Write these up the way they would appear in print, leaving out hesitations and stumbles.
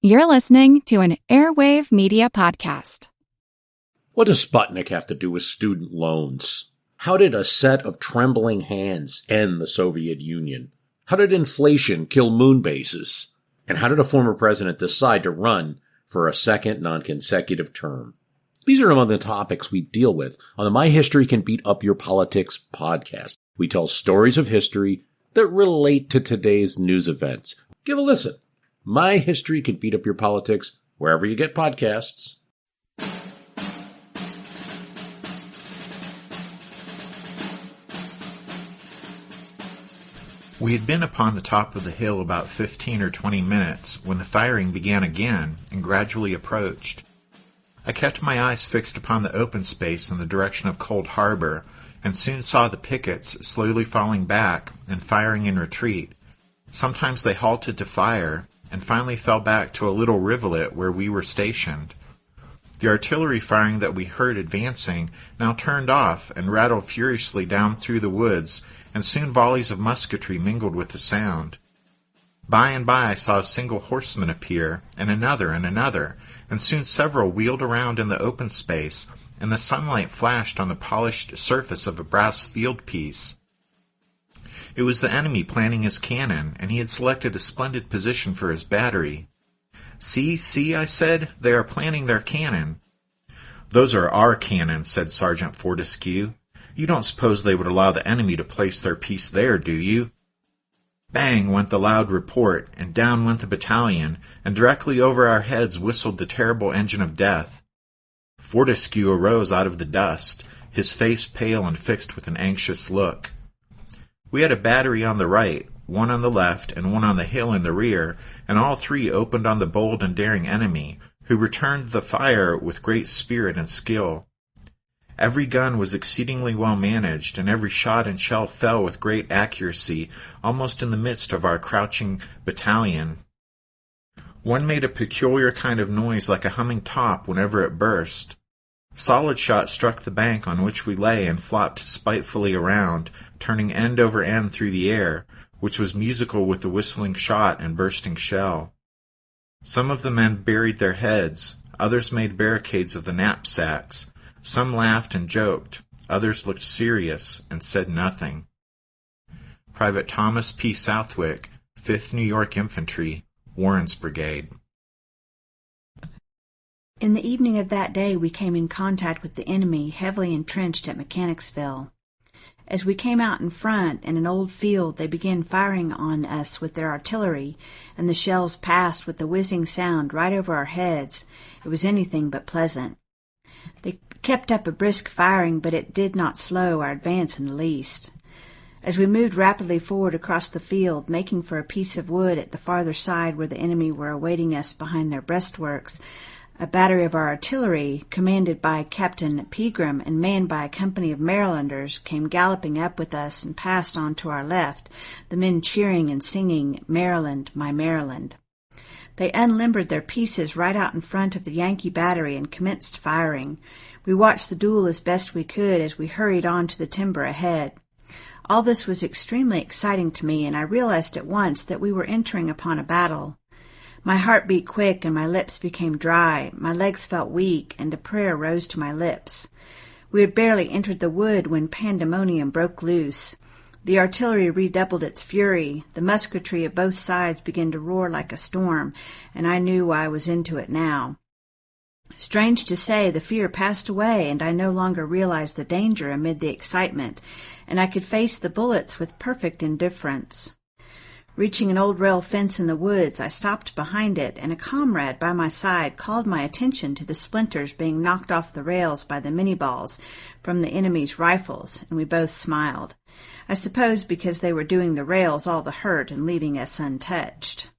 You're listening to an Airwave Media Podcast. What does Sputnik have to do with student loans? How did a set of trembling hands end the Soviet Union? How did inflation kill moon bases? And how did a former president decide to run for a second non-consecutive term? These are among the topics we deal with on the My History Can Beat Up Your Politics podcast. We tell stories of history that relate to today's news events. Give a listen. My History Can Beat Up Your Politics, wherever you get podcasts. We had been upon the top of the hill about 15 or 20 minutes when the firing began again and gradually approached. I kept my eyes fixed upon the open space in the direction of Cold Harbor and soon saw the pickets slowly falling back and firing in retreat. Sometimes they halted to fire and finally fell back to a little rivulet where we were stationed. The artillery firing that we heard advancing now turned off and rattled furiously down through the woods, and soon volleys of musketry mingled with the sound. By and by I saw a single horseman appear, and another, and soon several wheeled around in the open space, and the sunlight flashed on the polished surface of a brass field piece. It was the enemy planning his cannon, and he had selected a splendid position for his battery. See, I said, they are planning their cannon. Those are our cannon, said Sergeant Fortescue. You don't suppose they would allow the enemy to place their piece there, do you? Bang went the loud report, and down went the battalion, and directly over our heads whistled the terrible engine of death. Fortescue arose out of the dust, his face pale and fixed with an anxious look. We had a battery on the right, one on the left, and one on the hill in the rear, and all three opened on the bold and daring enemy, who returned the fire with great spirit and skill. Every gun was exceedingly well managed, and every shot and shell fell with great accuracy, almost in the midst of our crouching battalion. One made a peculiar kind of noise like a humming top whenever it burst. Solid shot struck the bank on which we lay and flopped spitefully around, turning end over end through the air, which was musical with the whistling shot and bursting shell. Some of the men buried their heads, others made barricades of the knapsacks, some laughed and joked, others looked serious and said nothing. Private Thomas P. Southwick, 5th New York Infantry, Warren's Brigade. In the evening of that day we came in contact with the enemy heavily entrenched at Mechanicsville. As we came out in front in an old field, they began firing on us with their artillery, and the shells passed with a whizzing sound right over our heads. It was anything but pleasant. They kept up a brisk firing, but it did not slow our advance in the least. As we moved rapidly forward across the field, making for a piece of wood at the farther side where the enemy were awaiting us behind their breastworks, a battery of our artillery, commanded by Captain Pegram and manned by a company of Marylanders, came galloping up with us and passed on to our left, the men cheering and singing, "Maryland, my Maryland." They unlimbered their pieces right out in front of the Yankee battery and commenced firing. We watched the duel as best we could as we hurried on to the timber ahead. All this was extremely exciting to me, and I realized at once that we were entering upon a battle. My heart beat quick and my lips became dry, my legs felt weak, and a prayer rose to my lips. We had barely entered the wood when pandemonium broke loose. The artillery redoubled its fury, the musketry of both sides began to roar like a storm, and I knew I was into it now. Strange to say, the fear passed away, and I no longer realized the danger amid the excitement, and I could face the bullets with perfect indifference. Reaching an old rail fence in the woods, I stopped behind it, and a comrade by my side called my attention to the splinters being knocked off the rails by the Minié-balls from the enemy's rifles, and we both smiled. I suppose because they were doing the rails all the hurt and leaving us untouched.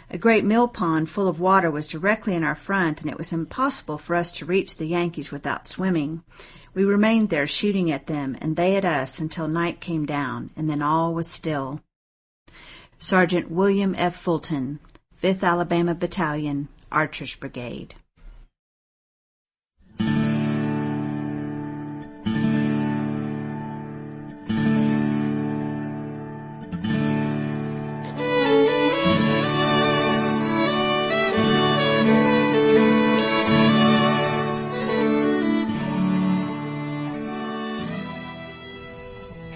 A great mill pond full of water was directly in our front, and it was impossible for us to reach the Yankees without swimming. We remained there shooting at them, and they at us, until night came down, and then all was still. Sergeant William F. Fulton, 5th Alabama Battalion, Archers Brigade.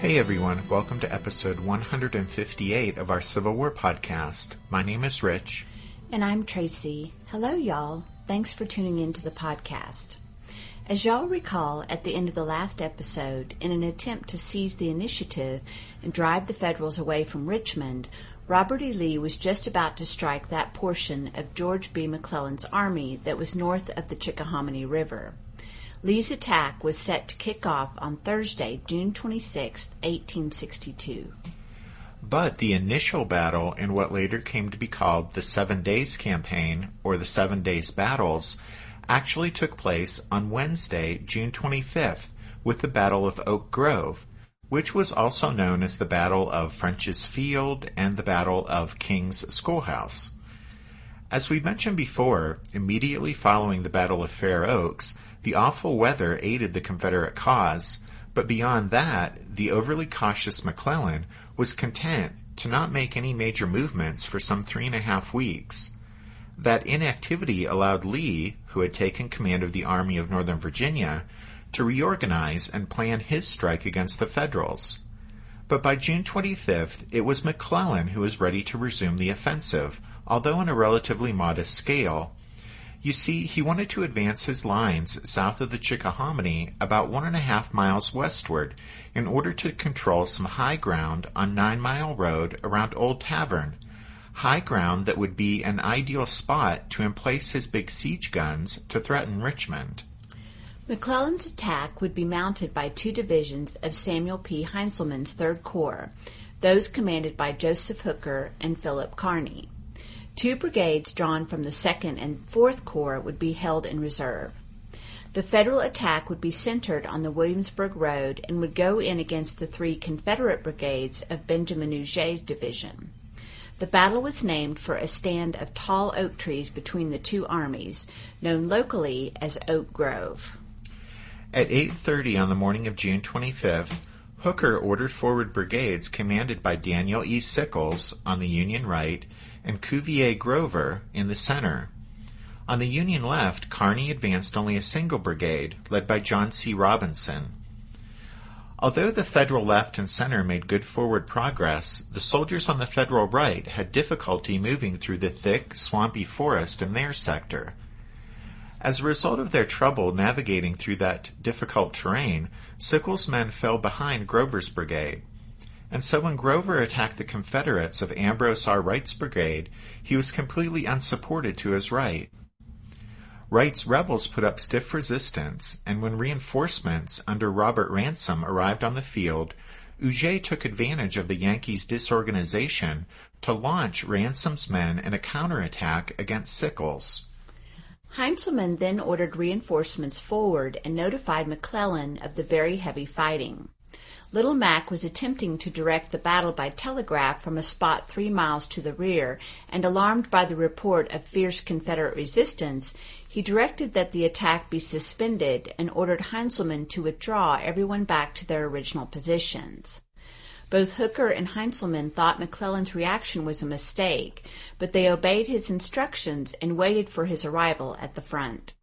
Hey everyone, welcome to episode 158 of our Civil War podcast. My name is Rich. And I'm Tracy. Hello, y'all. Thanks for tuning in to the podcast. As y'all recall, at the end of the last episode, in an attempt to seize the initiative and drive the Federals away from Richmond, Robert E. Lee was just about to strike that portion of George B. McClellan's army that was north of the Chickahominy River. Lee's attack was set to kick off on Thursday, June 26, 1862. But the initial battle in what later came to be called the 7 Days Campaign, or the 7 Days Battles, actually took place on Wednesday, June 25th, with the Battle of Oak Grove, which was also known as the Battle of French's Field and the Battle of King's Schoolhouse. As we mentioned before, immediately following the Battle of Fair Oaks, the awful weather aided the Confederate cause, but beyond that, the overly cautious McClellan was content to not make any major movements for some 3.5 weeks. That inactivity allowed Lee, who had taken command of the Army of Northern Virginia, to reorganize and plan his strike against the Federals. But by June 25th, it was McClellan who was ready to resume the offensive, although on a relatively modest scale. You see, he wanted to advance his lines south of the Chickahominy about 1.5 miles westward in order to control some high ground on 9 Mile Road around Old Tavern, high ground that would be an ideal spot to emplace his big siege guns to threaten Richmond. McClellan's attack would be mounted by 2 divisions of Samuel P. Heintzelman's 3rd Corps, those commanded by Joseph Hooker and Philip Kearny. 2 brigades drawn from the 2nd and 4th Corps would be held in reserve. The Federal attack would be centered on the Williamsburg Road and would go in against the 3 Confederate brigades of Benjamin Huger's division. The battle was named for a stand of tall oak trees between the 2 armies, known locally as Oak Grove. At 8:30 on the morning of June 25th, Hooker ordered forward brigades commanded by Daniel E. Sickles on the Union right and Cuvier Grover in the center. On the Union left, Kearny advanced only a single brigade, led by John C. Robinson. Although the Federal left and center made good forward progress, the soldiers on the Federal right had difficulty moving through the thick, swampy forest in their sector. As a result of their trouble navigating through that difficult terrain, Sickles' men fell behind Grover's brigade. And so when Grover attacked the Confederates of Ambrose R. Wright's brigade, he was completely unsupported to his right. Wright's rebels put up stiff resistance, and when reinforcements under Robert Ransom arrived on the field, Huger took advantage of the Yankees' disorganization to launch Ransom's men in a counterattack against Sickles. Heintzelman then ordered reinforcements forward and notified McClellan of the very heavy fighting. Little Mac was attempting to direct the battle by telegraph from a spot 3 miles to the rear, and alarmed by the report of fierce Confederate resistance, he directed that the attack be suspended and ordered Heintzelman to withdraw everyone back to their original positions. Both Hooker and Heintzelman thought McClellan's reaction was a mistake, but they obeyed his instructions and waited for his arrival at the front.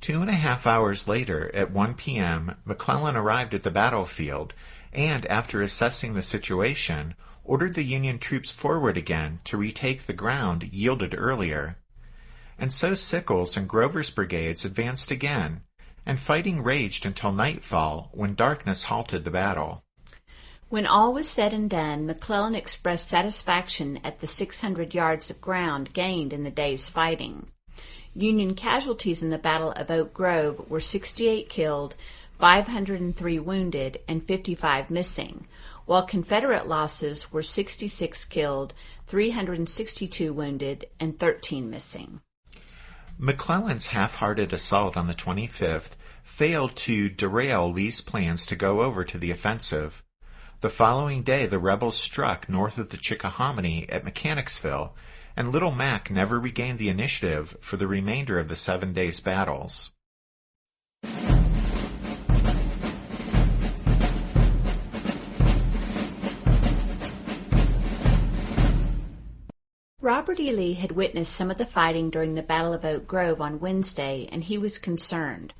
2.5 hours later, at 1 p.m., McClellan arrived at the battlefield and, after assessing the situation, ordered the Union troops forward again to retake the ground yielded earlier. And so Sickles and Grover's brigades advanced again, and fighting raged until nightfall when darkness halted the battle. When all was said and done, McClellan expressed satisfaction at the 600 yards of ground gained in the day's fighting. Union casualties in the Battle of Oak Grove were 68 killed, 503 wounded, and 55 missing, while Confederate losses were 66 killed, 362 wounded, and 13 missing. McClellan's half-hearted assault on the 25th failed to derail Lee's plans to go over to the offensive. The following day, the rebels struck north of the Chickahominy at Mechanicsville, and Little Mac never regained the initiative for the remainder of the 7 days' battles. Robert E. Lee had witnessed some of the fighting during the Battle of Oak Grove on Wednesday, and he was concerned.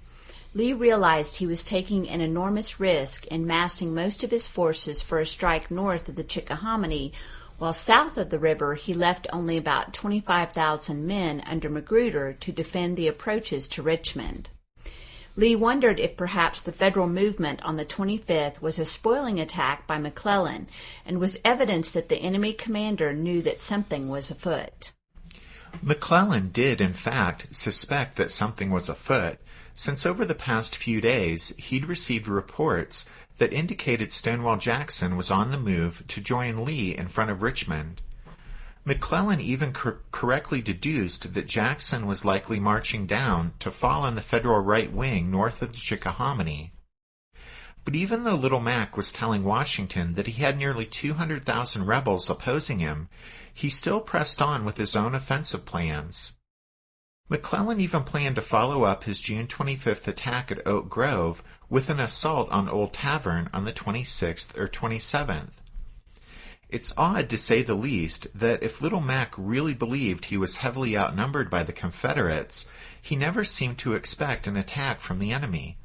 Lee realized he was taking an enormous risk in massing most of his forces for a strike north of the Chickahominy, while south of the river he left only about 25,000 men under Magruder to defend the approaches to Richmond. Lee wondered if perhaps the Federal movement on the 25th was a spoiling attack by McClellan and was evidence that the enemy commander knew that something was afoot. McClellan did, in fact, suspect that something was afoot, since over the past few days he'd received reports that indicated Stonewall Jackson was on the move to join Lee in front of Richmond. McClellan even correctly deduced that Jackson was likely marching down to fall on the Federal right wing north of the Chickahominy. But even though Little Mac was telling Washington that he had nearly 200,000 rebels opposing him, he still pressed on with his own offensive plans. McClellan even planned to follow up his June 25th attack at Oak Grove with an assault on Old Tavern on the 26th or 27th. It's odd, to say the least, that if Little Mac really believed he was heavily outnumbered by the Confederates, he never seemed to expect an attack from the enemy.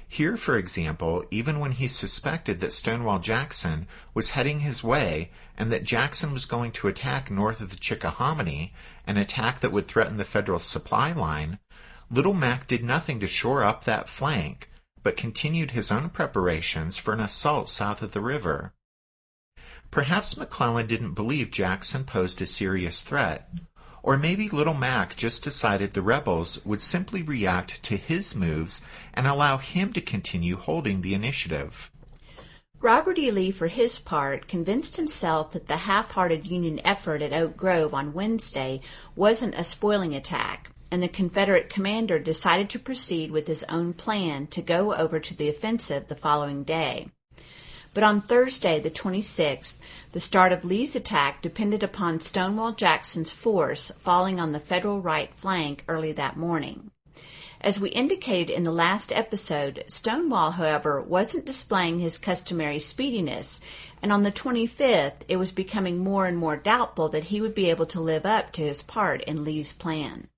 Here, for example, even when he suspected that Stonewall Jackson was heading his way and that Jackson was going to attack north of the Chickahominy, an attack that would threaten the Federal supply line, Little Mac did nothing to shore up that flank, but continued his own preparations for an assault south of the river. Perhaps McClellan didn't believe Jackson posed a serious threat, or maybe Little Mac just decided the rebels would simply react to his moves and allow him to continue holding the initiative. Robert E. Lee, for his part, convinced himself that the half-hearted Union effort at Oak Grove on Wednesday wasn't a spoiling attack, and the Confederate commander decided to proceed with his own plan to go over to the offensive the following day. But on Thursday, the 26th, the start of Lee's attack depended upon Stonewall Jackson's force falling on the Federal right flank early that morning. As we indicated in the last episode, Stonewall, however, wasn't displaying his customary speediness, and on the 25th it was becoming more and more doubtful that he would be able to live up to his part in Lee's plan.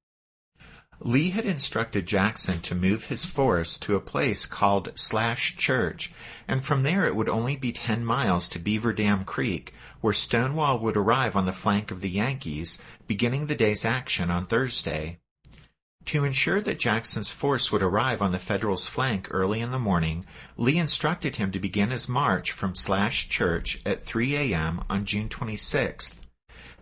Lee had instructed Jackson to move his force to a place called Slash Church, and from there it would only be 10 miles to Beaver Dam Creek, where Stonewall would arrive on the flank of the Yankees, beginning the day's action on Thursday. To ensure that Jackson's force would arrive on the Federals' flank early in the morning, Lee instructed him to begin his march from Slash Church at 3 a.m. on June 26th.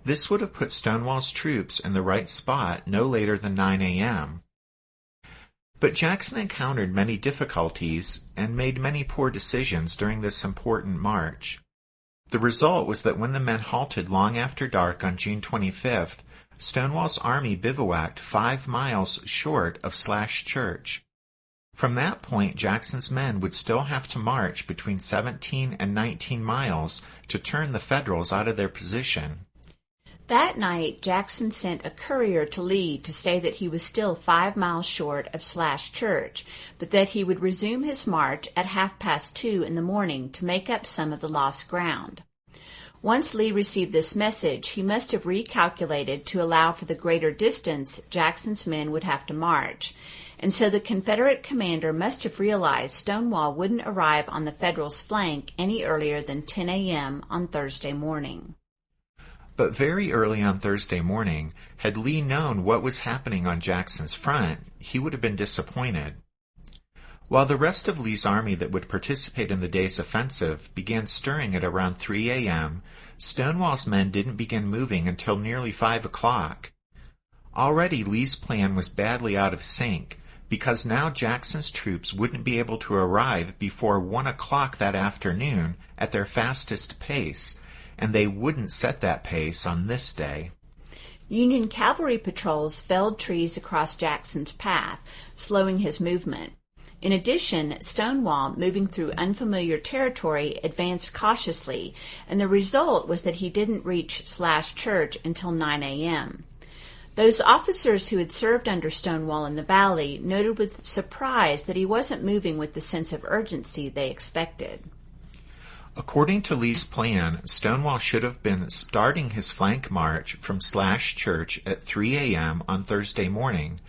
This would have put Stonewall's troops in the right spot no later than 9 a.m. But Jackson encountered many difficulties and made many poor decisions during this important march. The result was that when the men halted long after dark on June 25th, Stonewall's army bivouacked 5 miles short of Slash Church. From that point, Jackson's men would still have to march between 17 and 19 miles to turn the Federals out of their position. That night, Jackson sent a courier to Lee to say that he was still 5 miles short of Slash Church, but that he would resume his march at 2:30 in the morning to make up some of the lost ground. Once Lee received this message, he must have recalculated to allow for the greater distance Jackson's men would have to march, and so the Confederate commander must have realized Stonewall wouldn't arrive on the Federals' flank any earlier than 10 a.m. on Thursday morning. But very early on Thursday morning, had Lee known what was happening on Jackson's front, he would have been disappointed. While the rest of Lee's army that would participate in the day's offensive began stirring at around 3 a.m., Stonewall's men didn't begin moving until nearly 5 o'clock. Already Lee's plan was badly out of sync, because now Jackson's troops wouldn't be able to arrive before 1 o'clock that afternoon at their fastest pace, and they wouldn't set that pace on this day. Union cavalry patrols felled trees across Jackson's path, slowing his movement. In addition, Stonewall, moving through unfamiliar territory, advanced cautiously, and the result was that he didn't reach Slash Church until 9 a.m. Those officers who had served under Stonewall in the valley noted with surprise that he wasn't moving with the sense of urgency they expected. According to Lee's plan, Stonewall should have been starting his flank march from Slash Church at 3 a.m. on Thursday morning,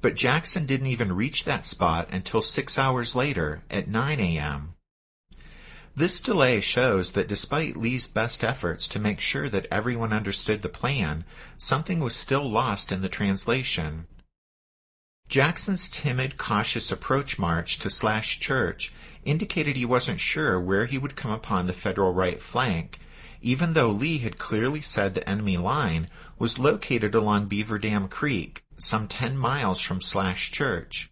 but Jackson didn't even reach that spot until 6 hours later at 9 a.m. This delay shows that despite Lee's best efforts to make sure that everyone understood the plan, something was still lost in the translation. Jackson's timid, cautious approach march to Slash Church indicated he wasn't sure where he would come upon the Federal right flank, even though Lee had clearly said the enemy line was located along Beaver Dam Creek, some 10 miles from Slash Church.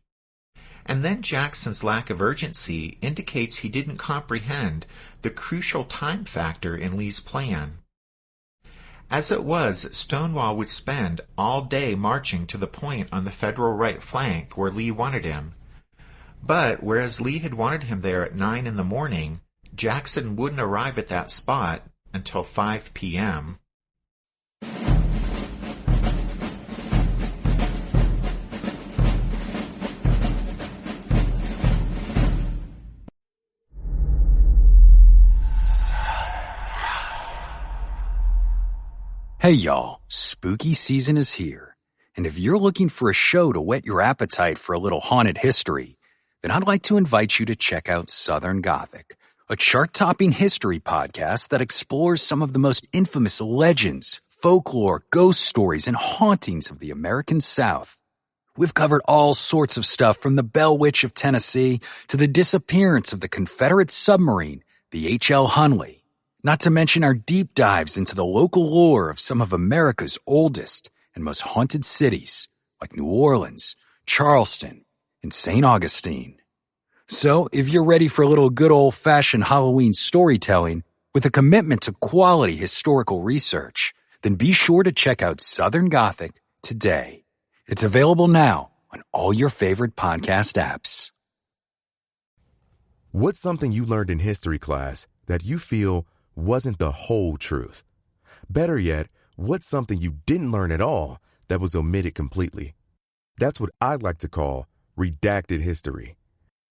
And then Jackson's lack of urgency indicates he didn't comprehend the crucial time factor in Lee's plan. As it was, Stonewall would spend all day marching to the point on the Federal right flank where Lee wanted him. But whereas Lee had wanted him there at 9 in the morning, Jackson wouldn't arrive at that spot until 5 p.m. Hey y'all, spooky season is here. And if you're looking for a show to whet your appetite for a little haunted history, then I'd like to invite you to check out Southern Gothic, a chart-topping history podcast that explores some of the most infamous legends, folklore, ghost stories, and hauntings of the American South. We've covered all sorts of stuff from the Bell Witch of Tennessee to the disappearance of the Confederate submarine, the H.L. Hunley. Not to mention our deep dives into the local lore of some of America's oldest and most haunted cities, like New Orleans, Charleston, and St. Augustine. So, if you're ready for a little good old-fashioned Halloween storytelling with a commitment to quality historical research, then be sure to check out Southern Gothic today. It's available now on all your favorite podcast apps. What's something you learned in history class that you feel wasn't the whole truth? Better yet, what's something you didn't learn at all that was omitted completely? That's what I'd like to call redacted history.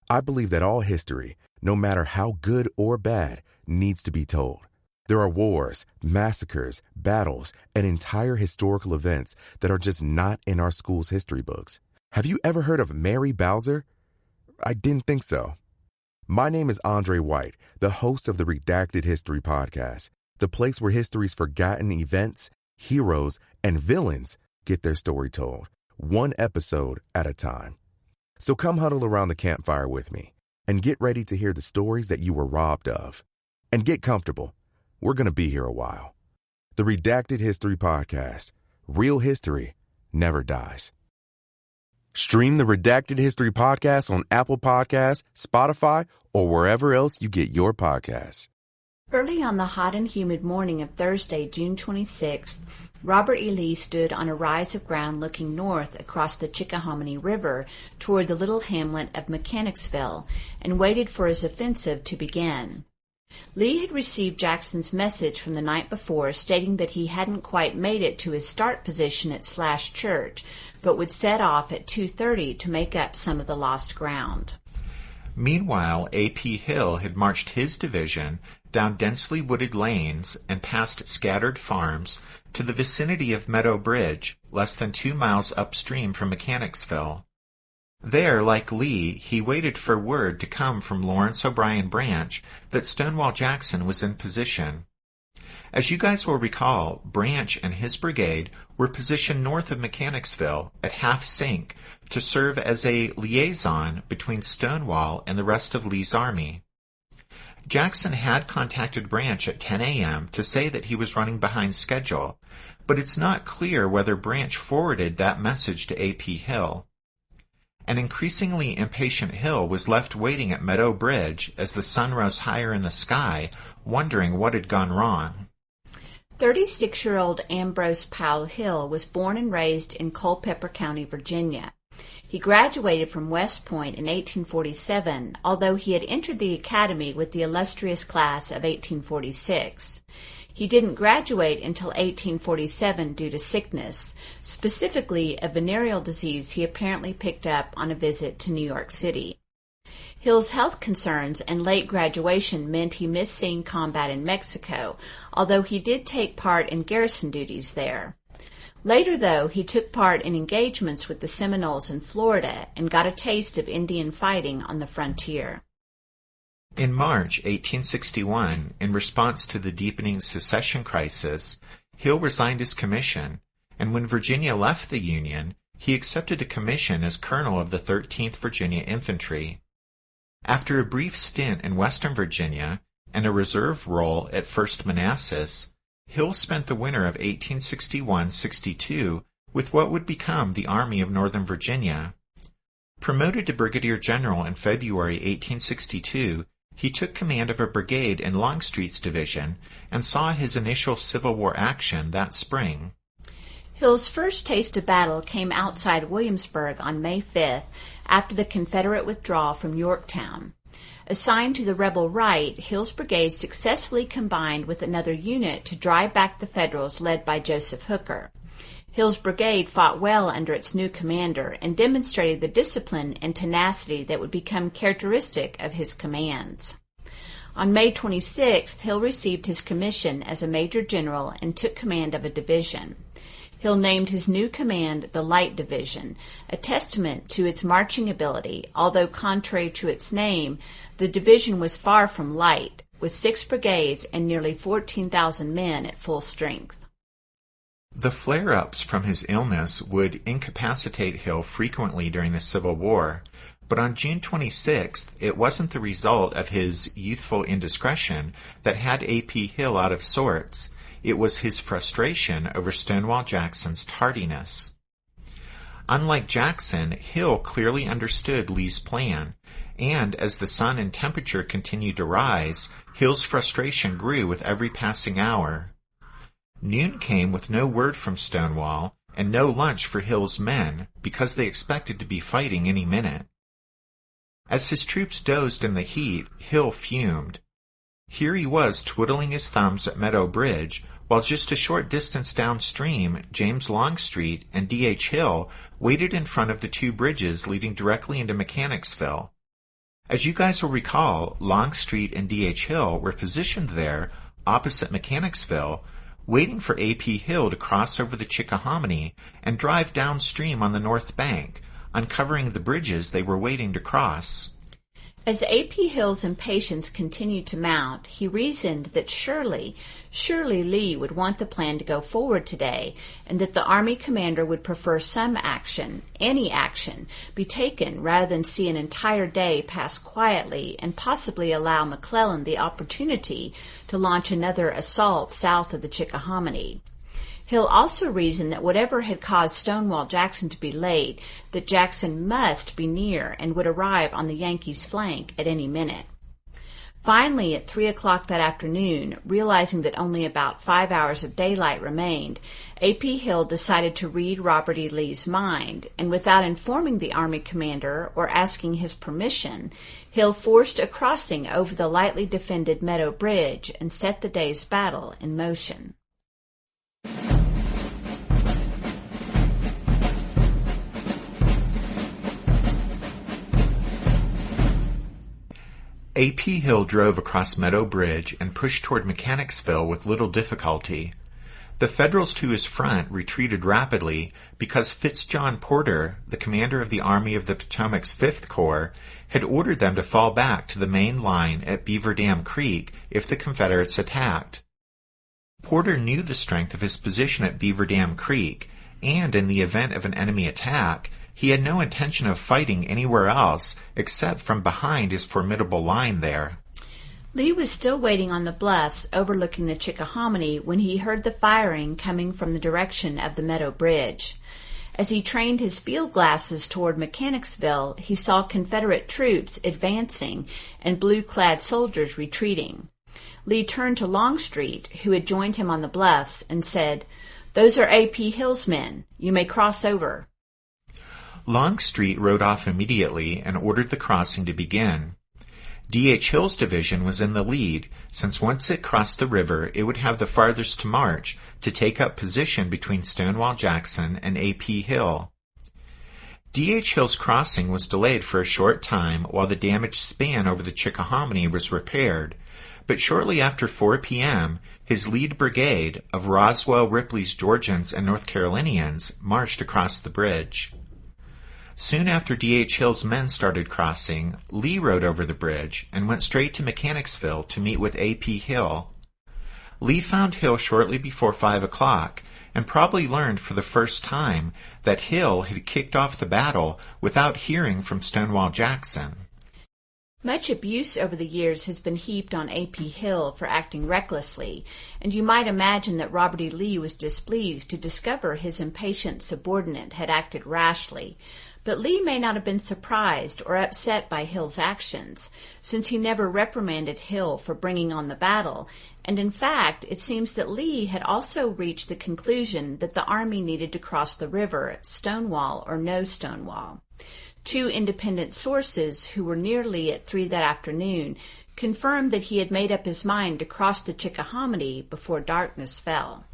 I believe that all history, no matter how good or bad, needs to be told. There are wars, massacres, battles, and entire historical events that are just not in our school's history books. Have you ever heard of Mary Bowser? I didn't think so. My name is Andre White, the host of the Redacted History Podcast, the place where history's forgotten events, heroes, and villains get their story told, one episode at a time. So come huddle around the campfire with me and get ready to hear the stories that you were robbed of. And get comfortable. We're going to be here a while. The Redacted History Podcast. Real history never dies. Stream the Redacted History Podcast on Apple Podcasts, Spotify, or wherever else you get your podcasts. Early on the hot and humid morning of Thursday, June 26th, Robert E. Lee stood on a rise of ground looking north across the Chickahominy River toward the little hamlet of Mechanicsville and waited for his offensive to begin. Lee had received Jackson's message from the night before stating that he hadn't quite made it to his start position at Slash Church, but would set off at 2:30 to make up some of the lost ground. Meanwhile, A.P. Hill had marched his division down densely wooded lanes and past scattered farms to the vicinity of Meadow Bridge, less than 2 miles upstream from Mechanicsville. There, like Lee, he waited for word to come from Lawrence O'Brien Branch that Stonewall Jackson was in position. As you guys will recall, Branch and his brigade were positioned north of Mechanicsville at Half Sink to serve as a liaison between Stonewall and the rest of Lee's army. Jackson had contacted Branch at 10 a.m. to say that he was running behind schedule, but it's not clear whether Branch forwarded that message to A.P. Hill. An increasingly impatient Hill was left waiting at Meadow Bridge as the sun rose higher in the sky, wondering what had gone wrong. 36-year-old Ambrose Powell Hill was born and raised in Culpeper County, Virginia. He graduated from West Point in 1847, although he had entered the academy with the illustrious class of 1846. He didn't graduate until 1847 due to sickness, specifically a venereal disease he apparently picked up on a visit to New York City. Hill's health concerns and late graduation meant he missed seeing combat in Mexico, although he did take part in garrison duties there. Later, though, he took part in engagements with the Seminoles in Florida and got a taste of Indian fighting on the frontier. In March 1861, in response to the deepening secession crisis, Hill resigned his commission, and when Virginia left the Union, he accepted a commission as colonel of the 13th Virginia Infantry. After a brief stint in western Virginia and a reserve role at 1st Manassas, Hill spent the winter of 1861-62 with what would become the Army of Northern Virginia. Promoted to brigadier general in February 1862, he took command of a brigade in Longstreet's division and saw his initial Civil War action that spring. Hill's first taste of battle came outside Williamsburg on May 5th after the Confederate withdrawal from Yorktown. Assigned to the rebel right, Hill's brigade successfully combined with another unit to drive back the Federals led by Joseph Hooker. Hill's brigade fought well under its new commander and demonstrated the discipline and tenacity that would become characteristic of his commands. On May 26th, Hill received his commission as a major general and took command of a division. Hill named his new command the Light Division, a testament to its marching ability, although contrary to its name, the division was far from light, with 6 brigades and nearly 14,000 men at full strength. The flare-ups from his illness would incapacitate Hill frequently during the Civil War, but on June 26th, it wasn't the result of his youthful indiscretion that had A.P. Hill out of sorts. It was his frustration over Stonewall Jackson's tardiness. Unlike Jackson, Hill clearly understood Lee's plan, and as the sun and temperature continued to rise, Hill's frustration grew with every passing hour. Noon came with no word from Stonewall and no lunch for Hill's men because they expected to be fighting any minute. As his troops dozed in the heat, Hill fumed. Here he was twiddling his thumbs at Meadow Bridge, while just a short distance downstream, James Longstreet and D.H. Hill waited in front of the 2 bridges leading directly into Mechanicsville. As you guys will recall, Longstreet and D.H. Hill were positioned there, opposite Mechanicsville, waiting for A.P. Hill to cross over the Chickahominy and drive downstream on the north bank, uncovering the bridges they were waiting to cross. As A.P. Hill's impatience continued to mount, he reasoned that surely Lee would want the plan to go forward today, and that the Army commander would prefer some action, any action, be taken rather than see an entire day pass quietly and possibly allow McClellan the opportunity to launch another assault south of the Chickahominy. Hill also reasoned that whatever had caused Stonewall Jackson to be late, that Jackson must be near and would arrive on the Yankees' flank at any minute. Finally, at 3 o'clock that afternoon, realizing that only about 5 hours of daylight remained, A.P. Hill decided to read Robert E. Lee's mind, and without informing the Army commander or asking his permission, Hill forced a crossing over the lightly defended Meadow Bridge and set the day's battle in motion. A.P. Hill drove across Meadow Bridge and pushed toward Mechanicsville with little difficulty. The Federals to his front retreated rapidly because Fitzjohn Porter, the commander of the Army of the Potomac's 5th Corps, had ordered them to fall back to the main line at Beaver Dam Creek if the Confederates attacked. Porter knew the strength of his position at Beaver Dam Creek, and in the event of an enemy attack, he had no intention of fighting anywhere else except from behind his formidable line there. Lee was still waiting on the bluffs overlooking the Chickahominy when he heard the firing coming from the direction of the Meadow Bridge. As he trained his field glasses toward Mechanicsville, he saw Confederate troops advancing and blue-clad soldiers retreating. Lee turned to Longstreet, who had joined him on the bluffs, and said, "Those are A.P. Hill's men. You may cross over." Longstreet rode off immediately and ordered the crossing to begin. D.H. Hill's division was in the lead, since once it crossed the river, it would have the farthest to march to take up position between Stonewall Jackson and A.P. Hill. D.H. Hill's crossing was delayed for a short time while the damaged span over the Chickahominy was repaired, But shortly after 4 p.m., his lead brigade of Roswell Ripley's Georgians and North Carolinians marched across the bridge. Soon after D.H. Hill's men started crossing, Lee rode over the bridge and went straight to Mechanicsville to meet with A.P. Hill. Lee found Hill shortly before 5 o'clock and probably learned for the first time that Hill had kicked off the battle without hearing from Stonewall Jackson. Much abuse over the years has been heaped on A.P. Hill for acting recklessly, and you might imagine that Robert E. Lee was displeased to discover his impatient subordinate had acted rashly. But Lee may not have been surprised or upset by Hill's actions, since he never reprimanded Hill for bringing on the battle, and in fact, it seems that Lee had also reached the conclusion that the army needed to cross the river, Stonewall or no Stonewall. Two independent sources who were near Lee at 3 that afternoon confirmed that he had made up his mind to cross the Chickahominy before darkness fell.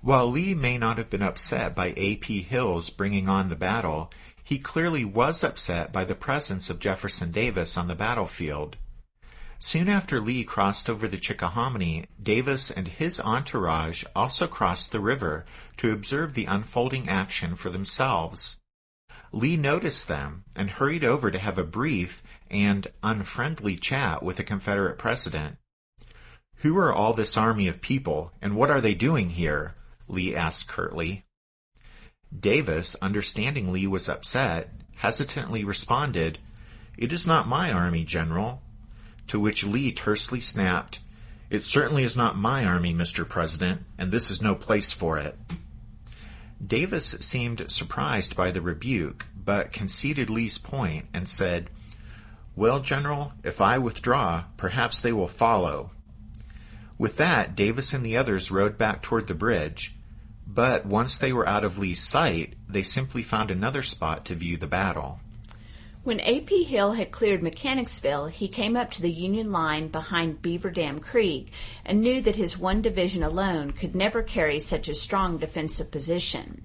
While Lee may not have been upset by A.P. Hill's bringing on the battle, he clearly was upset by the presence of Jefferson Davis on the battlefield. Soon after Lee crossed over the Chickahominy, Davis and his entourage also crossed the river to observe the unfolding action for themselves. Lee noticed them and hurried over to have a brief and unfriendly chat with the Confederate president. "Who are all this army of people, and what are they doing here?" Lee asked curtly. Davis, understanding Lee was upset, hesitantly responded, "It is not my army, General." To which Lee tersely snapped, "It certainly is not my army, Mr. President, and this is no place for it." Davis seemed surprised by the rebuke, but conceded Lee's point and said, "Well, General, if I withdraw, perhaps they will follow." With that, Davis and the others rode back toward the bridge, but once they were out of Lee's sight, they simply found another spot to view the battle. When A.P. Hill had cleared Mechanicsville, he came up to the Union line behind Beaver Dam Creek and knew that his one division alone could never carry such a strong defensive position.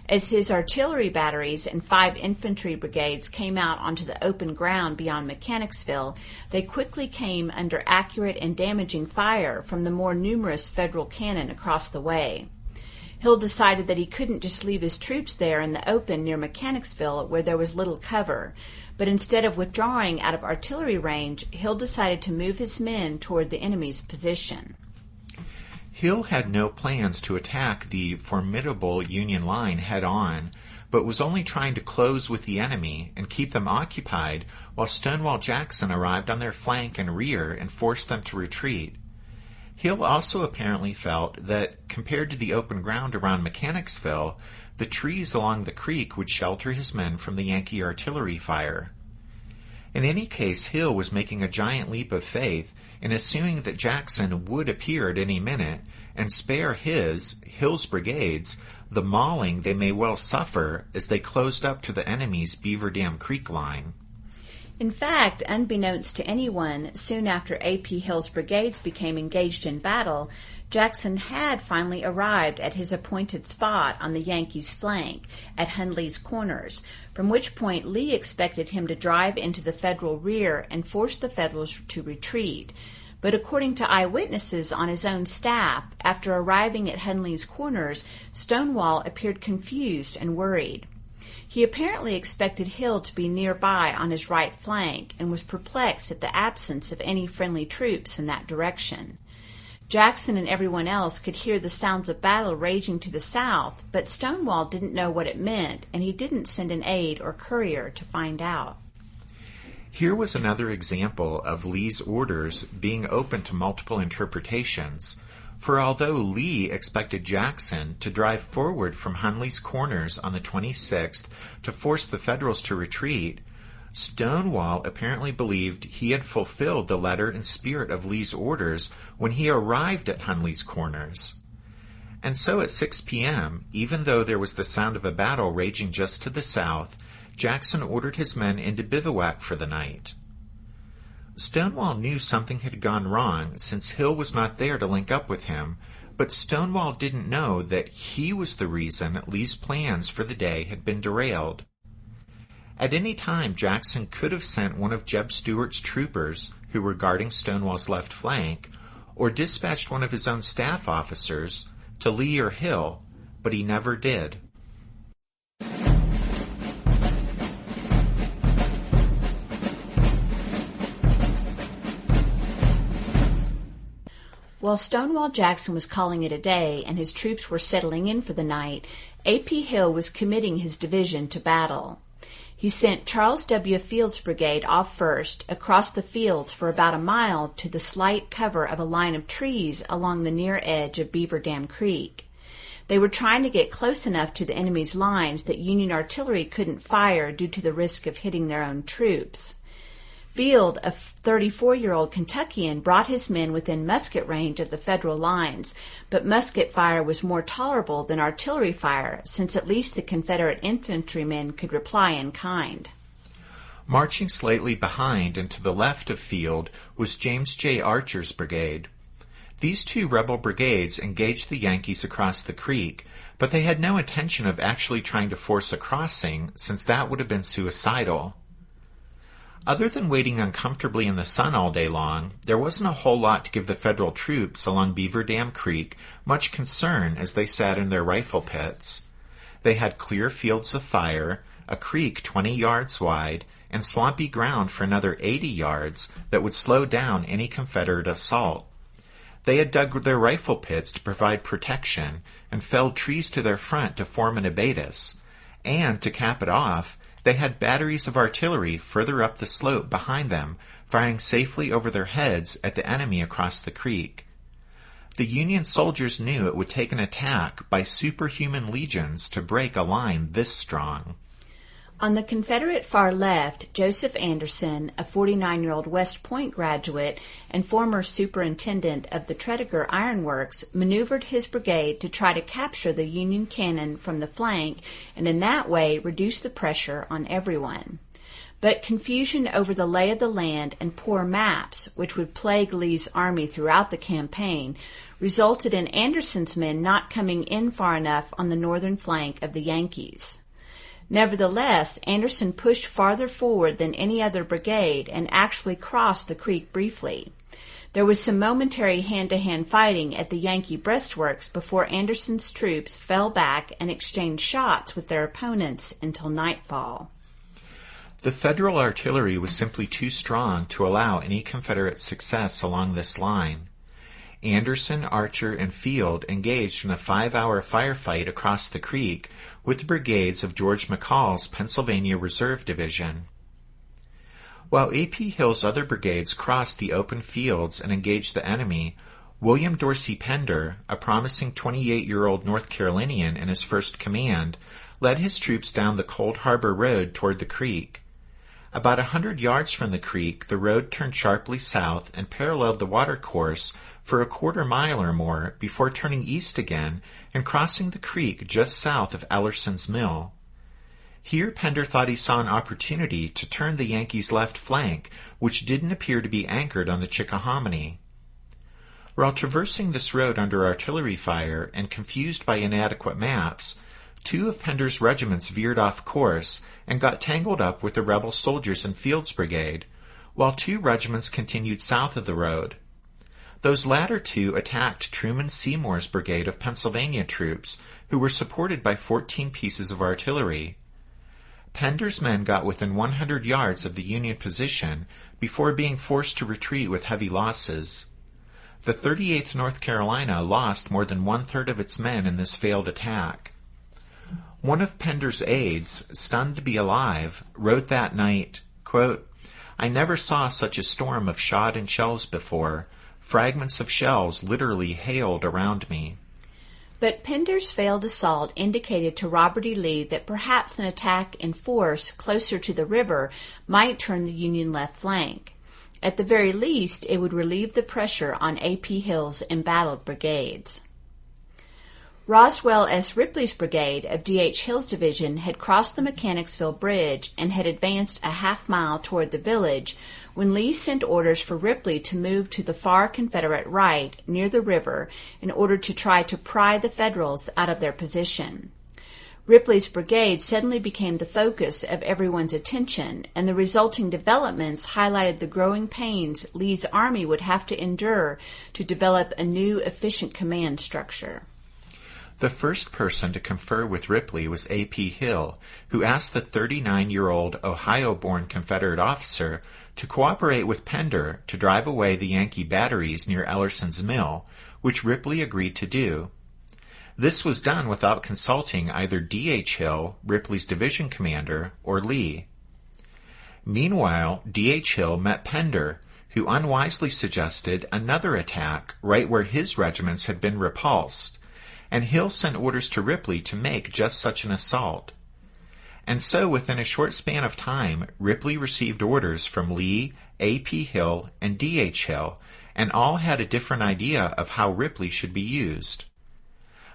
As his artillery batteries and 5 infantry brigades came out onto the open ground beyond Mechanicsville, they quickly came under accurate and damaging fire from the more numerous Federal cannon across the way. Hill decided that he couldn't just leave his troops there in the open near Mechanicsville where there was little cover, but instead of withdrawing out of artillery range, Hill decided to move his men toward the enemy's position. Hill had no plans to attack the formidable Union line head-on, but was only trying to close with the enemy and keep them occupied while Stonewall Jackson arrived on their flank and rear and forced them to retreat. Hill also apparently felt that, compared to the open ground around Mechanicsville, the trees along the creek would shelter his men from the Yankee artillery fire. In any case, Hill was making a giant leap of faith in assuming that Jackson would appear at any minute and spare Hill's brigades, the mauling they may well suffer as they closed up to the enemy's Beaver Dam Creek line. In fact, unbeknownst to anyone, soon after A.P. Hill's brigades became engaged in battle, Jackson had finally arrived at his appointed spot on the Yankees' flank, at Hundley's Corners, from which point Lee expected him to drive into the Federal rear and force the Federals to retreat. But according to eyewitnesses on his own staff, after arriving at Hundley's Corners, Stonewall appeared confused and worried. He apparently expected Hill to be nearby on his right flank and was perplexed at the absence of any friendly troops in that direction. Jackson and everyone else could hear the sounds of battle raging to the south, but Stonewall didn't know what it meant, and he didn't send an aide or courier to find out. Here was another example of Lee's orders being open to multiple interpretations. For although Lee expected Jackson to drive forward from Hundley's Corners on the 26th to force the Federals to retreat, Stonewall apparently believed he had fulfilled the letter and spirit of Lee's orders when he arrived at Hundley's Corners. And so at 6 p.m., even though there was the sound of a battle raging just to the south, Jackson ordered his men into bivouac for the night. Stonewall knew something had gone wrong since Hill was not there to link up with him, but Stonewall didn't know that he was the reason Lee's plans for the day had been derailed. At any time, Jackson could have sent one of Jeb Stuart's troopers, who were guarding Stonewall's left flank, or dispatched one of his own staff officers to Lee or Hill, but he never did. While Stonewall Jackson was calling it a day and his troops were settling in for the night, A.P. Hill was committing his division to battle. He sent Charles W. Field's brigade off first, across the fields for about a mile to the slight cover of a line of trees along the near edge of Beaver Dam Creek. They were trying to get close enough to the enemy's lines that Union artillery couldn't fire due to the risk of hitting their own troops. Field, a 34-year-old Kentuckian, brought his men within musket range of the Federal lines, but musket fire was more tolerable than artillery fire, since at least the Confederate infantrymen could reply in kind. Marching slightly behind and to the left of Field was James J. Archer's brigade. These two rebel brigades engaged the Yankees across the creek, but they had no intention of actually trying to force a crossing, since that would have been suicidal. Other than waiting uncomfortably in the sun all day long, there wasn't a whole lot to give the Federal troops along Beaver Dam Creek much concern as they sat in their rifle pits. They had clear fields of fire, a creek 20 yards wide, and swampy ground for another 80 yards that would slow down any Confederate assault. They had dug their rifle pits to provide protection and felled trees to their front to form an abatis, and, to cap it off, they had batteries of artillery further up the slope behind them, firing safely over their heads at the enemy across the creek. The Union soldiers knew it would take an attack by superhuman legions to break a line this strong. On the Confederate far left, Joseph Anderson, a 49-year-old West Point graduate and former superintendent of the Tredegar Iron Works, maneuvered his brigade to try to capture the Union cannon from the flank and in that way reduce the pressure on everyone. But confusion over the lay of the land and poor maps, which would plague Lee's army throughout the campaign, resulted in Anderson's men not coming in far enough on the northern flank of the Yankees. Nevertheless, Anderson pushed farther forward than any other brigade and actually crossed the creek briefly. There was some momentary hand-to-hand fighting at the Yankee breastworks before Anderson's troops fell back and exchanged shots with their opponents until nightfall. The Federal artillery was simply too strong to allow any Confederate success along this line. Anderson, Archer, and Field engaged in a 5-hour firefight across the creek with the brigades of George McCall's Pennsylvania Reserve Division. While A.P. Hill's other brigades crossed the open fields and engaged the enemy, William Dorsey Pender, a promising 28-year-old North Carolinian in his first command, led his troops down the Cold Harbor Road toward the creek. About 100 yards from the creek, the road turned sharply south and paralleled the watercourse for a quarter-mile or more before turning east again and crossing the creek just south of Ellerson's Mill. Here Pender thought he saw an opportunity to turn the Yankees' left flank, which didn't appear to be anchored on the Chickahominy. While traversing this road under artillery fire and confused by inadequate maps, two of Pender's regiments veered off course and got tangled up with the rebel soldiers in Field's brigade, while two regiments continued south of the road. Those latter two attacked Truman Seymour's brigade of Pennsylvania troops, who were supported by 14 pieces of artillery. Pender's men got within 100 yards of the Union position before being forced to retreat with heavy losses. The 38th North Carolina lost more than one-third of its men in this failed attack. One of Pender's aides, stunned to be alive, wrote that night, quote, "I never saw such a storm of shot and shells before. Fragments of shells literally hailed around me." But Pender's failed assault indicated to Robert E. Lee that perhaps an attack in force closer to the river might turn the Union left flank. At the very least, it would relieve the pressure on A.P. Hill's embattled brigades. Roswell S. Ripley's brigade of D.H. Hill's division had crossed the Mechanicsville Bridge and had advanced a half-mile toward the village when Lee sent orders for Ripley to move to the far Confederate right near the river in order to try to pry the Federals out of their position. Ripley's brigade suddenly became the focus of everyone's attention, and the resulting developments highlighted the growing pains Lee's army would have to endure to develop a new, efficient command structure. The first person to confer with Ripley was A.P. Hill, who asked the 39-year-old Ohio-born Confederate officer to cooperate with Pender to drive away the Yankee batteries near Ellerson's Mill, which Ripley agreed to do. This was done without consulting either D.H. Hill, Ripley's division commander, or Lee. Meanwhile, D.H. Hill met Pender, who unwisely suggested another attack right where his regiments had been repulsed, and Hill sent orders to Ripley to make just such an assault. And so within a short span of time, Ripley received orders from Lee, A.P. Hill, and D.H. Hill, and all had a different idea of how Ripley should be used.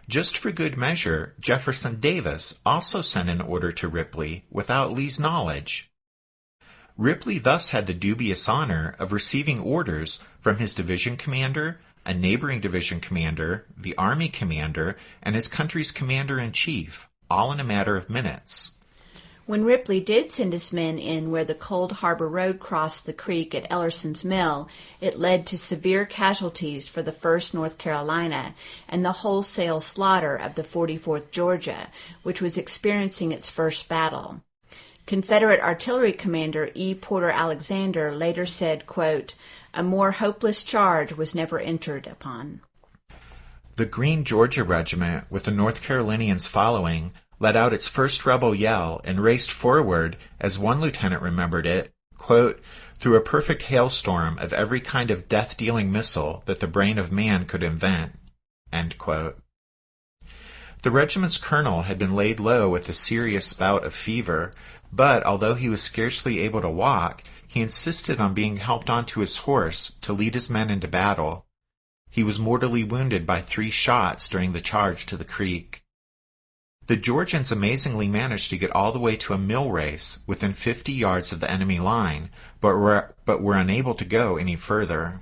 Just for good measure, Jefferson Davis also sent an order to Ripley without Lee's knowledge. Ripley thus had the dubious honor of receiving orders from his division commander, a neighboring division commander, the army commander, and his country's commander-in-chief, all in a matter of minutes. When Ripley did send his men in where the Cold Harbor Road crossed the creek at Ellerson's Mill, it led to severe casualties for the 1st North Carolina and the wholesale slaughter of the 44th Georgia, which was experiencing its first battle. Confederate artillery commander E. Porter Alexander later said, quote, "A more hopeless charge was never entered upon." The Green Georgia Regiment, with the North Carolinians following, let out its first rebel yell and raced forward, as one lieutenant remembered it, quote, "through a perfect hailstorm of every kind of death-dealing missile that the brain of man could invent." End quote. The regiment's colonel had been laid low with a serious bout of fever, but although he was scarcely able to walk, he insisted on being helped onto his horse to lead his men into battle. He was mortally wounded by 3 shots during the charge to the creek. The Georgians amazingly managed to get all the way to a mill race within 50 yards of the enemy line, but were unable to go any further.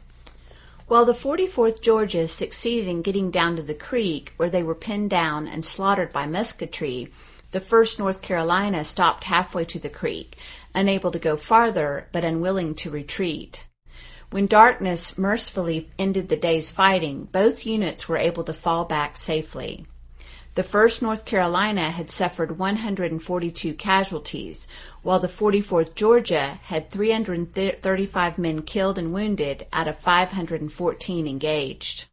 While the 44th Georgia succeeded in getting down to the creek, where they were pinned down and slaughtered by musketry, the 1st North Carolina stopped halfway to the creek, unable to go farther but unwilling to retreat. When darkness mercifully ended the day's fighting, both units were able to fall back safely. The 1st North Carolina had suffered 142 casualties, while the 44th Georgia had 335 men killed and wounded out of 514 engaged.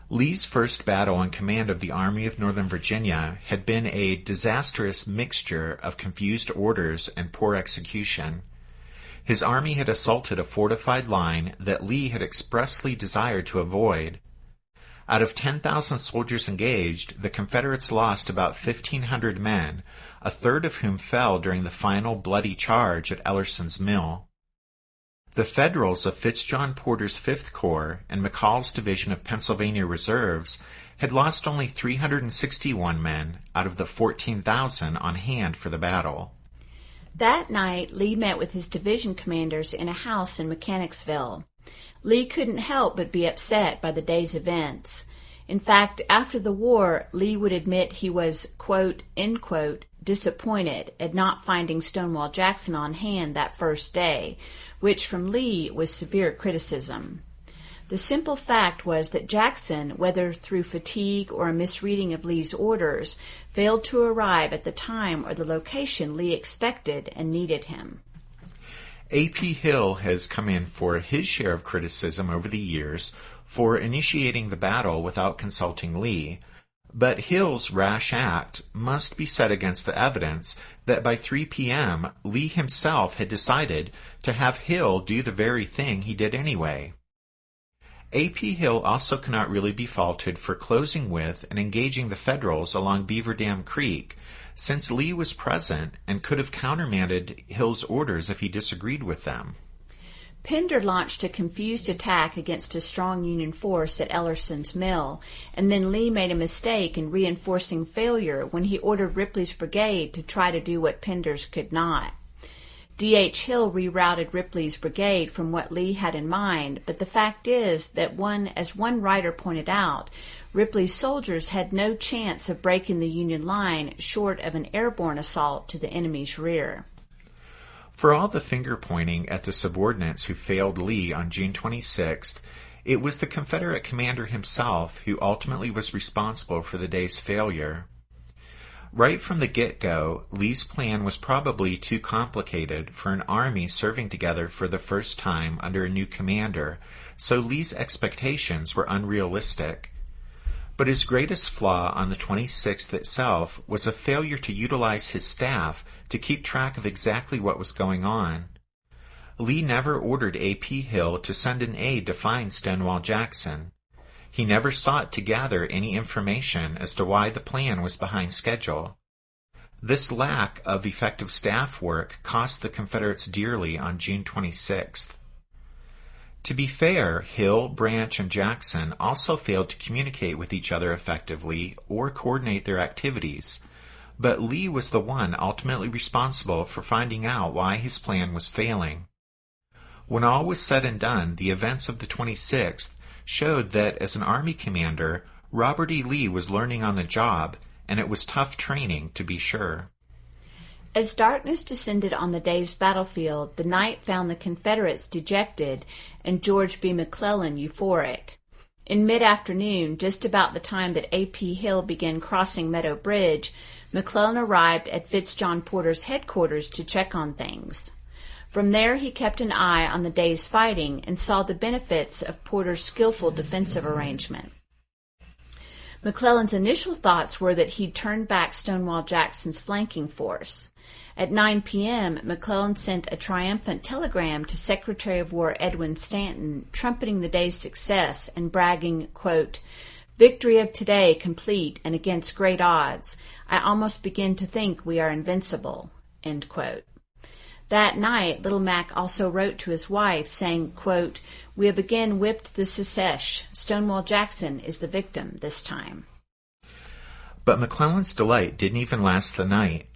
Lee's first battle in command of the Army of Northern Virginia had been a disastrous mixture of confused orders and poor execution. His army had assaulted a fortified line that Lee had expressly desired to avoid. Out of 10,000 soldiers engaged, the Confederates lost about 1,500 men, a third of whom fell during the final bloody charge at Ellerson's Mill. The Federals of Fitzjohn Porter's 5th Corps and McCall's Division of Pennsylvania Reserves had lost only 361 men out of the 14,000 on hand for the battle. That night, Lee met with his division commanders in a house in Mechanicsville. Lee couldn't help but be upset by the day's events. In fact, after the war, Lee would admit he was, quote, end quote, disappointed at not finding Stonewall Jackson on hand that first day, which from Lee was severe criticism. The simple fact was that Jackson, whether through fatigue or a misreading of Lee's orders, failed to arrive at the time or the location Lee expected and needed him. A.P. Hill has come in for his share of criticism over the years for initiating the battle without consulting Lee, but Hill's rash act must be set against the evidence that by 3 p.m. Lee himself had decided to have Hill do the very thing he did anyway. A.P. Hill also cannot really be faulted for closing with and engaging the Federals along Beaver Dam Creek, since Lee was present and could have countermanded Hill's orders if he disagreed with them. Pender launched a confused attack against a strong Union force at Ellerson's Mill, and then Lee made a mistake in reinforcing failure when he ordered Ripley's brigade to try to do what Pender's could not. D.H. Hill rerouted Ripley's brigade from what Lee had in mind, but the fact is that as one writer pointed out, Ripley's soldiers had no chance of breaking the Union line short of an airborne assault to the enemy's rear. For all the finger-pointing at the subordinates who failed Lee on June 26th, it was the Confederate commander himself who ultimately was responsible for the day's failure. Right from the get-go, Lee's plan was probably too complicated for an army serving together for the first time under a new commander, so Lee's expectations were unrealistic. But his greatest flaw on the 26th itself was a failure to utilize his staff to keep track of exactly what was going on. Lee never ordered A.P. Hill to send an aide to find Stonewall Jackson. He never sought to gather any information as to why the plan was behind schedule. This lack of effective staff work cost the Confederates dearly on June 26th. To be fair, Hill, Branch, and Jackson also failed to communicate with each other effectively or coordinate their activities, but Lee was the one ultimately responsible for finding out why his plan was failing. When all was said and done, the events of the 26th showed that as an Army commander, Robert E. Lee was learning on the job, and it was tough training, to be sure. As darkness descended on the day's battlefield, the night found the Confederates dejected and George B. McClellan euphoric. In mid-afternoon, just about the time that A.P. Hill began crossing Meadow Bridge, McClellan arrived at Fitz-John Porter's headquarters to check on things. From there he kept an eye on the day's fighting and saw the benefits of Porter's skillful defensive arrangement. McClellan's initial thoughts were that he'd turned back Stonewall Jackson's flanking force. At 9 p.m., McClellan sent a triumphant telegram to Secretary of War Edwin Stanton, trumpeting the day's success and bragging, quote, "Victory of today complete and against great odds. I almost begin to think we are invincible," end quote. That night, Little Mac also wrote to his wife, saying, quote, "We have again whipped the secesh. Stonewall Jackson is the victim this time." But McClellan's delight didn't even last the night.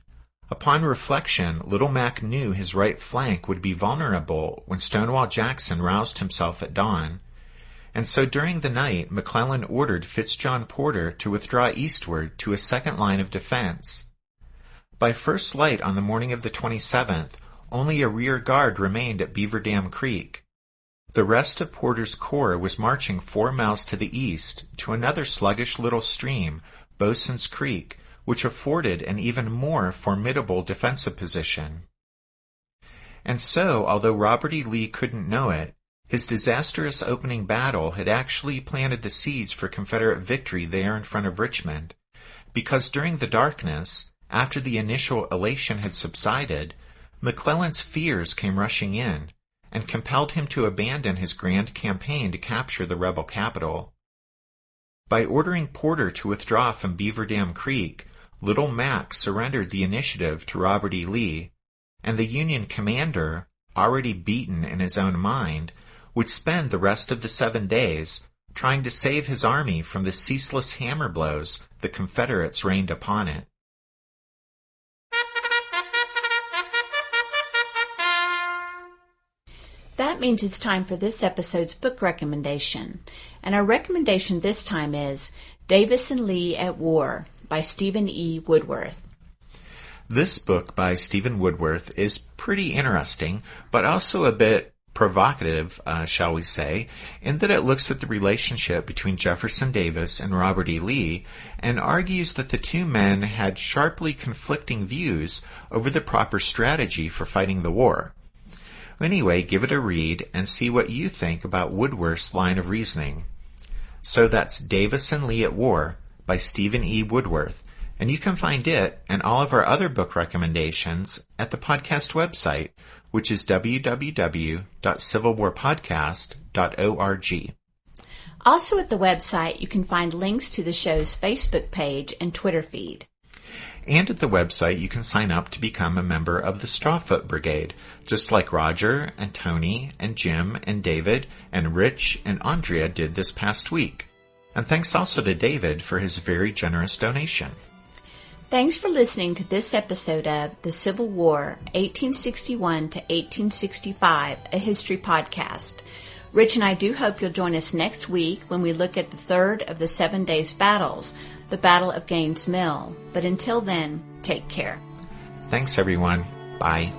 Upon reflection, Little Mac knew his right flank would be vulnerable when Stonewall Jackson roused himself at dawn. And so during the night, McClellan ordered Fitz-John Porter to withdraw eastward to a second line of defense. By first light on the morning of the 27th, only a rear guard remained at Beaver Dam Creek. The rest of Porter's corps was marching 4 miles to the east to another sluggish little stream, Bosun's Creek, which afforded an even more formidable defensive position. And so, although Robert E. Lee couldn't know it, his disastrous opening battle had actually planted the seeds for Confederate victory there in front of Richmond, because during the darkness, after the initial elation had subsided, McClellan's fears came rushing in and compelled him to abandon his grand campaign to capture the rebel capital. By ordering Porter to withdraw from Beaver Dam Creek, Little Mac surrendered the initiative to Robert E. Lee, and the Union commander, already beaten in his own mind, would spend the rest of the 7 days trying to save his army from the ceaseless hammer blows the Confederates rained upon it. That means it's time for this episode's book recommendation. And our recommendation this time is Davis and Lee at War by Stephen E. Woodworth. This book by Stephen Woodworth is pretty interesting, but also a bit provocative, shall we say, in that it looks at the relationship between Jefferson Davis and Robert E. Lee and argues that the two men had sharply conflicting views over the proper strategy for fighting the war. Anyway, give it a read and see what you think about Woodworth's line of reasoning. So that's Davis and Lee at War by Stephen E. Woodworth, and you can find it and all of our other book recommendations at the podcast website, which is www.civilwarpodcast.org. Also at the website, you can find links to the show's Facebook page and Twitter feed. And at the website, you can sign up to become a member of the Strawfoot Brigade, just like Roger and Tony and Jim and David and Rich and Andrea did this past week. And thanks also to David for his very generous donation. Thanks for listening to this episode of The Civil War, 1861 to 1865, a history podcast. Rich and I do hope you'll join us next week when we look at the third of the 7 days battles, the Battle of Gaines' Mill. But until then, take care. Thanks, everyone. Bye.